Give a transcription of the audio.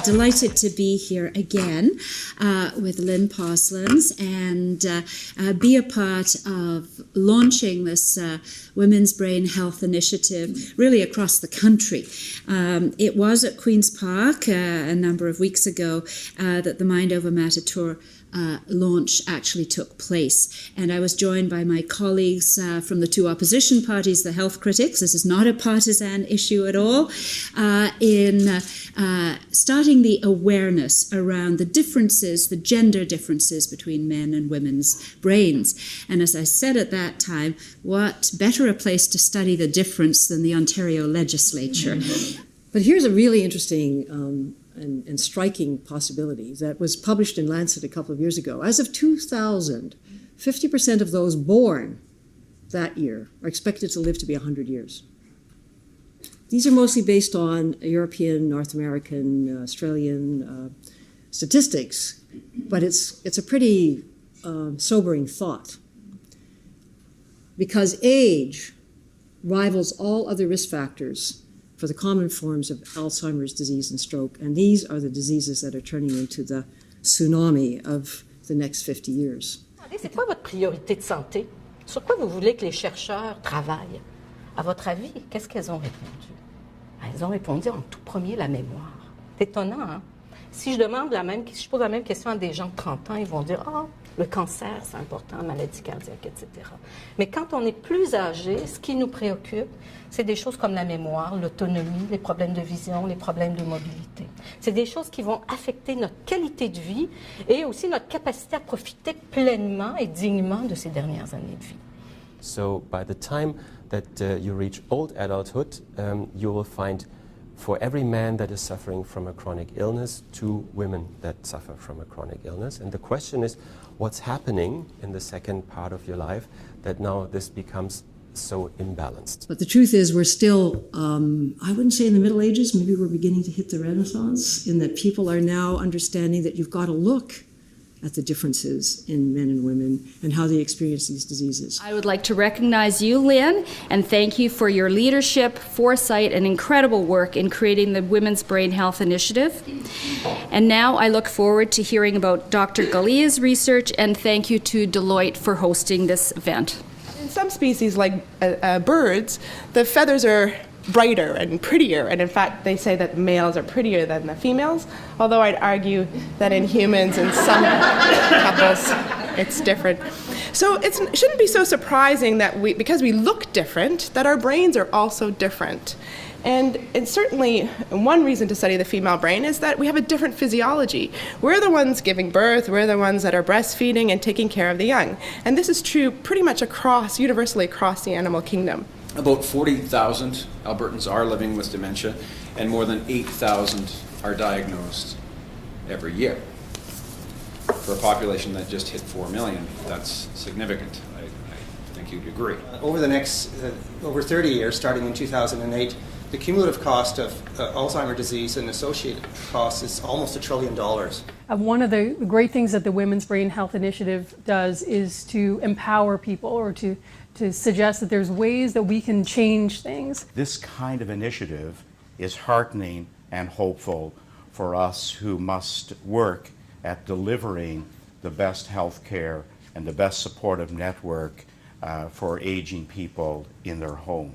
Delighted to be here again with Lynn Postlins and be a part of launching this Women's Brain Health Initiative really across the country. It was at Queen's Park a number of weeks ago that the Mind Over Matter Tour launch actually took place. And I was joined by my colleagues from the two opposition parties, the health critics. This is not a partisan issue at all, in starting the awareness around the differences, the gender differences between men and women's brains. And as I said at that time, what better a place to study the difference than the Ontario legislature? But here's a really interesting and striking possibility that was published in Lancet a couple of years ago. As of 2000, 50% of those born that year are expected to live to be 100 years. These are mostly based on European, North American, Australian statistics, but it's a pretty sobering thought, because age rivals all other risk factors for the common forms of Alzheimer's disease and stroke, and these are the diseases that are turning into the tsunami of the next 50 years. C'est quoi votre priorité de santé? Sur quoi vous voulez que les chercheurs travaillent? À votre avis, qu'est-ce qu'elles ont répondu? Elles ont répondu en tout premier la mémoire. C'est étonnant, hein? Si je pose la même question à des gens de 30 ans, ils vont dire « Ah, le cancer, c'est important, maladie cardiaque, etc. » Mais quand on est plus âgé, ce qui nous préoccupe, c'est des choses comme la mémoire, l'autonomie, les problèmes de vision, les problèmes de mobilité. C'est des choses qui vont affecter notre qualité de vie et aussi notre capacité à profiter pleinement et dignement de ces dernières années de vie. So by the time that you reach old adulthood, you will find for every man that is suffering from a chronic illness, 2 women that suffer from a chronic illness. And the question is, what's happening in the second part of your life that now this becomes so imbalanced? But the truth is we're still, I wouldn't say in the Middle Ages, maybe we're beginning to hit the Renaissance, in that people are now understanding that you've got to look at the differences in men and women and how they experience these diseases. I would like to recognize you, Lynn, and thank you for your leadership, foresight, and incredible work in creating the Women's Brain Health Initiative. And now I look forward to hearing about Dr. Galia's research, and thank you to Deloitte for hosting this event. In some species, like birds, the feathers are brighter and prettier, and in fact they say that the males are prettier than the females, although I'd argue that in humans and some couples it's different. So it shouldn't be so surprising that because we look different, that our brains are also different. And certainly one reason to study the female brain is that we have a different physiology. We're the ones giving birth, we're the ones that are breastfeeding and taking care of the young. And this is true pretty much universally across the animal kingdom. About 40,000 Albertans are living with dementia, and more than 8,000 are diagnosed every year. For a population that just hit 4 million, that's significant. I think you'd agree. Over the next over 30 years, starting in 2008, the cumulative cost of Alzheimer's disease and associated costs is almost $1 trillion. One of the great things that the Women's Brain Health Initiative does is to empower people, or to suggest that there's ways that we can change things. This kind of initiative is heartening and hopeful for us who must work at delivering the best health care and the best supportive network for aging people in their home.